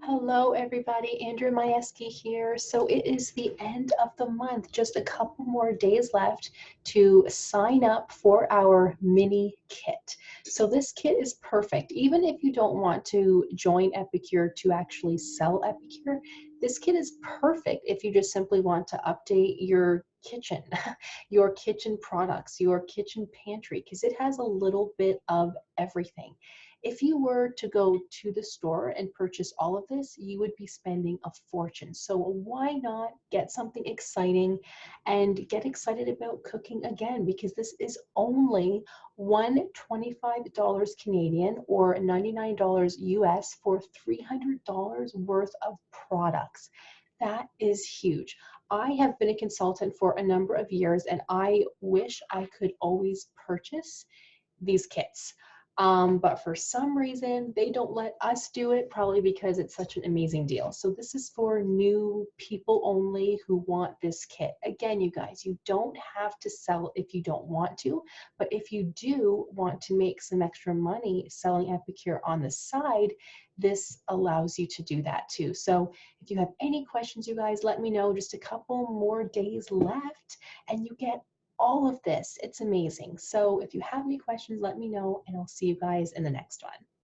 Hello, everybody. Andrew Majewski here. So it is the end of the month, just a couple more days left to sign up for our mini kit. So this kit is perfect. Even if you don't want to join Epicure to actually sell Epicure, this kit is perfect if you just simply want to update your kitchen, your kitchen products, your kitchen pantry, because it has a little bit of everything. If you were to go to the store and purchase all of this, you would be spending a fortune. So why not get something exciting and get excited about cooking again? Because this is only $125 Canadian or $99 US for $300 worth of products. That is huge. I have been a consultant for a number of years and I wish I could always purchase these kits. But for some reason, they don't let us do it, probably because it's such an amazing deal. So this is for new people only who want this kit. Again, you guys, you don't have to sell if you don't want to, but if you do want to make some extra money selling Epicure on the side, this allows you to do that too. So if you have any questions, you guys, let me know. Just a couple more days left and you get all of this. It's amazing. So if you have any questions, let me know and I'll see you guys in the next one.